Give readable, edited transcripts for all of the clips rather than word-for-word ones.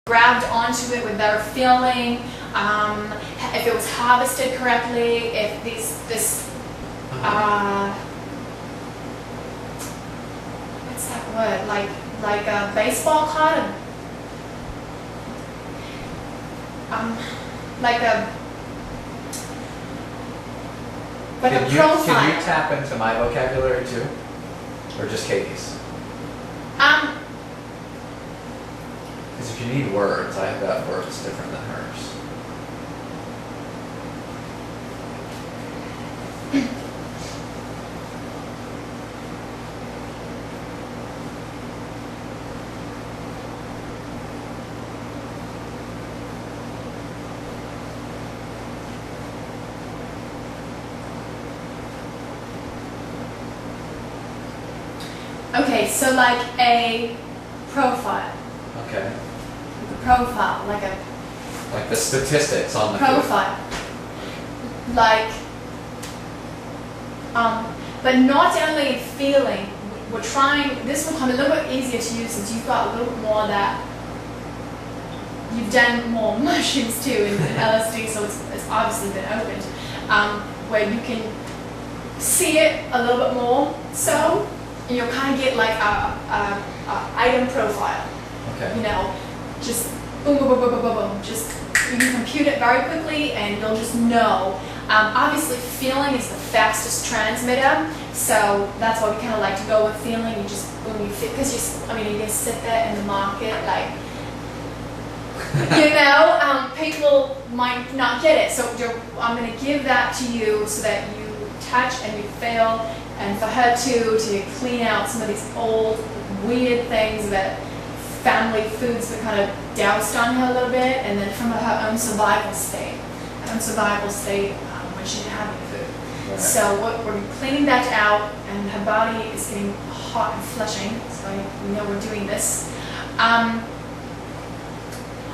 grabbed onto it with their feeling, if it was harvested correctly, if what's that word, like a baseball card, like a profile. Can you tap into my vocabulary too? Or just Katie's? Because if you need words, I have got words different than hers. Okay, so like a profile. Okay. Profile, like the statistics on the profile. Like, but not only feeling, we're trying, this will become a little bit easier to use since you've got a little bit more that, you've done more mushrooms too in LSD, so it's obviously been opened, where you can see it a little bit more, so, and you'll kind of get like a item profile. Okay. You know, just boom, boom, boom, boom, boom, boom, boom. Just, you can compute it very quickly and you'll just know. Obviously feeling is the fastest transmitter, so that's why we kind of like to go with feeling. You just, boom, you fit, because you can sit there in the market like, you know, people might not get it. So I'm going to give that to you so that you touch and you feel, and for her too, to clean out some of these old weird things that family foods that kind of doused on her a little bit, and then from her own survival state, when she didn't have any food. Right. So we're cleaning that out, and her body is getting hot and flushing, so we know we're doing this.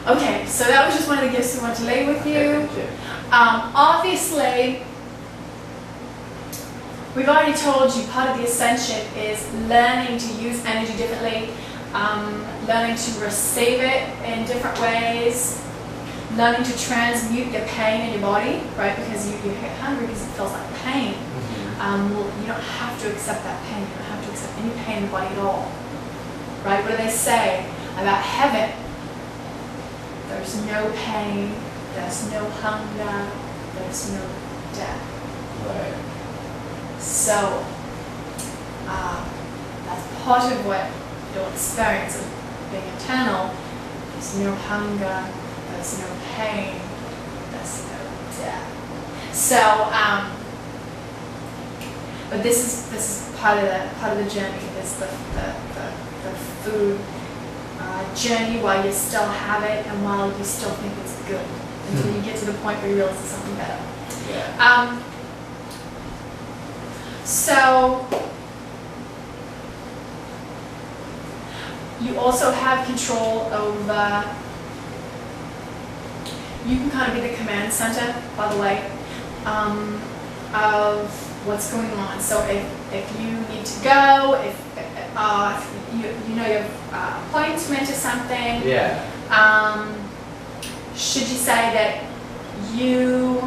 Okay, so that was just one of the gifts we wanted to lay with you. Obviously, we've already told you part of the ascension is learning to use energy differently, learning to receive it in different ways, learning to transmute your pain in your body, right? Because you get hungry because it feels like pain. Well, you don't have to accept that pain. You don't have to accept any pain in the body at all, right? What do they say about heaven? There's no pain, there's no hunger, there's no death. Right. So, that's part of what you'll experience of being eternal. There's no hunger, there's no pain, there's no death. So, but this is part of the journey. It's the food journey while you still have it and while you still think it's good, until you get to the point where you realize it's something better. Yeah. So you also have control over, you can kind of be the command center, by the way, of what's going on. So if you need to go, if you know you have appointment or something, yeah. Should you say that you'd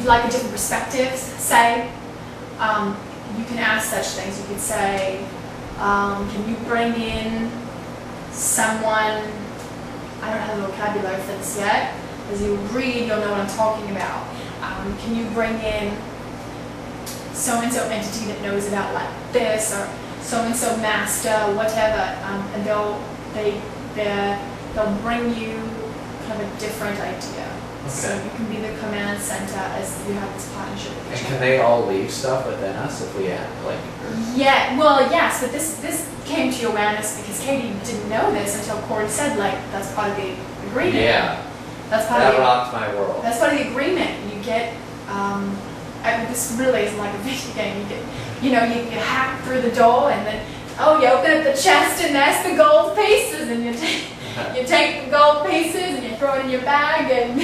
like a different perspective, say, you can ask such things. You could say, can you bring in someone, I don't have the vocabulary for this yet, as you read, you'll know what I'm talking about. Can you bring in so-and-so entity that knows about like this, or so-and-so master, whatever, and they'll bring you kind of a different idea. Okay. So you can be the command center as you have this partnership with each And other. can they all leave stuff within us if we have, like, Yeah, well, yes, but this came to your awareness because Katie didn't know this until Corey said, like, that's part of the agreement. yeah, That's part that of the, rocked my world. that's part of the agreement. You get, this really isn't like a video game. You get, you hack through the door and then, oh, you open up the chest and there's the gold pieces, and you take the gold pieces and you throw it in your bag, and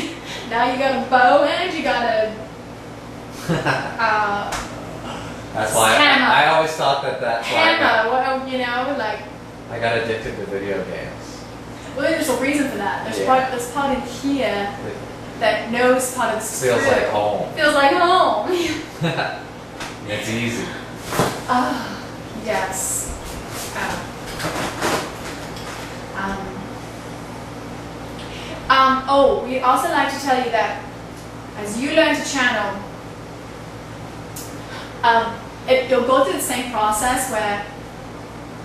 now you got a bow and you got a That's why hammer. I always thought that's why. Hammer, well, like I got addicted to video games. Well, there's a reason for that. There's Yeah. there's part in here that knows part of this is Feels true. like home. Feels like home. It's easy. Ah, yes. Oh, we'd also like to tell you that as you learn to channel, you'll go through the same process where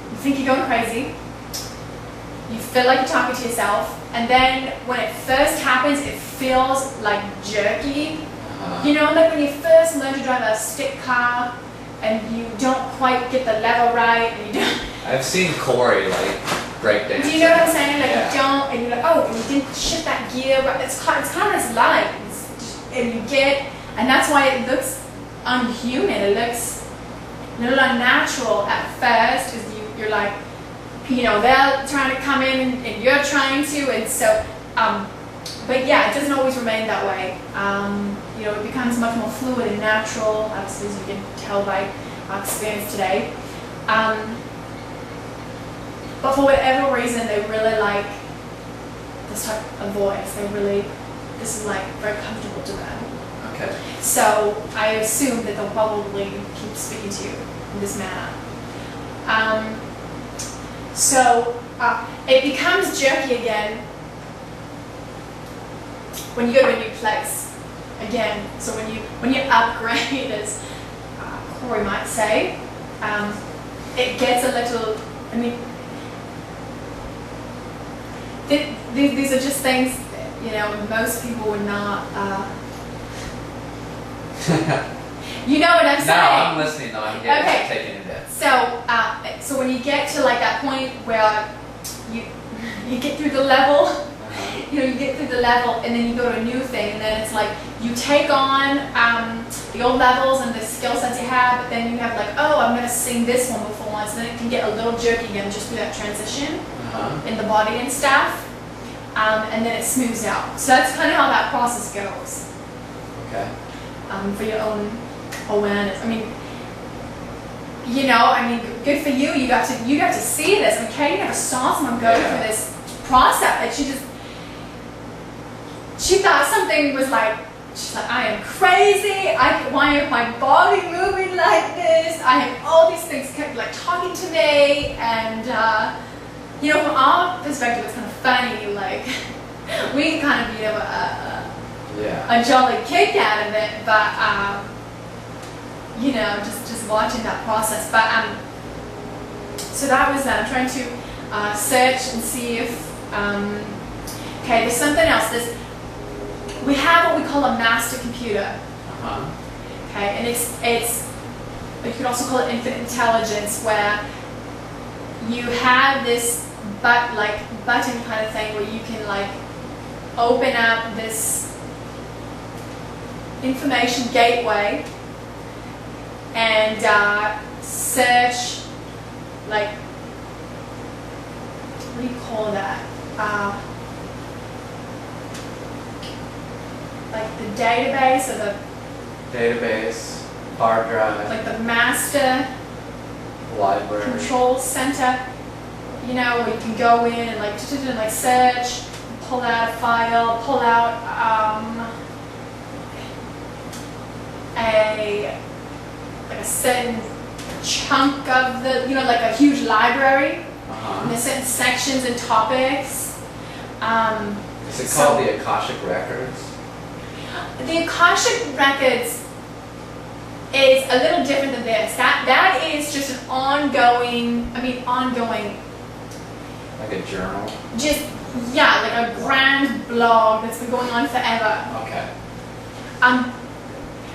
you think you're going crazy, you feel like you're talking to yourself, and then when it first happens, it feels like jerky. You know, like when you first learn to drive a stick car and you don't quite get the level right, and you don't. I've seen Corey like breakdance. Do you know what I'm saying? Like Yeah. you don't, and you're like, oh, and you didn't shift that gear, but it's kind of this light, and you get, and that's why it looks unhuman. It looks a little unnatural at first, because you're like, you know, they're trying to come in and you're trying to, and so, but yeah, it doesn't always remain that way. You know, it becomes much more fluid and natural, obviously, as you can tell by our experience today. But for whatever reason, they really like this type of voice. This is like very comfortable to them. Okay. So I assume that they'll probably keep speaking to you in this manner. It becomes jerky again when you go to a new place. Again, so when you upgrade, as Corey might say, it gets a little. I mean, these are just things, you know, most people would not. You know what I'm saying? No, I'm listening though. I'm getting Okay. taking it in. So when you get to like that point where you get through the level, you know, you get through the level, and then you go to a new thing, and then it's like you take on the old levels and the skill sets you have, but then you have like, oh, I'm gonna sing this one before once, and then it can get a little jerky again just through that transition in the body and stuff, and then it smooths out. So that's kind of how that process goes. Okay. For your own awareness. I mean, you know, good for you. You got to see this. I mean, Katie never saw someone go through this process. Like she thought something was like, she's like, I am crazy. Why is my body moving like this? I have all these things kept like talking to me, and you know, from our perspective, it's kind of funny. Like we kind of, you know, a jolly kick out of it, but you know, just watching that process. But so that was that. I'm trying to search and see if okay, there's something else. We have what we call a master computer. Okay, and it's you could also call it infinite intelligence, where you have this button kind of thing where you can like open up this information gateway and search, like, what do you call that? Like the database, or the database, hard drive, like the master library, control center. You know, where you can go in and like search, pull out a file, pull out a certain chunk of the, you know, like a huge library. And there's certain sections and topics. Is it called the Akashic Records? The Akashic Records is a little different than this. That is just an ongoing. Like a journal? Like a grand blog that's been going on forever. Okay.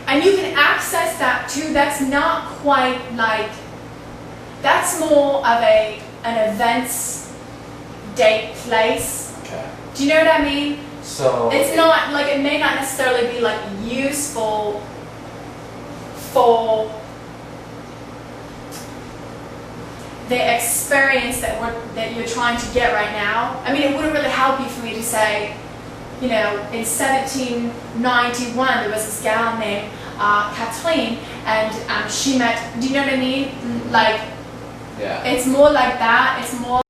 And you can access that too. That's not quite like, that's more of an events, date, place. Okay. Do you know what I mean? So it's not like, it may not necessarily be like useful for the experience that you're trying to get right now. I mean, it wouldn't really help you for me to say, you know, in 1791 there was this gal named Kathleen, and she met, do you know what I mean? Like, Yeah. It's more like that. It's more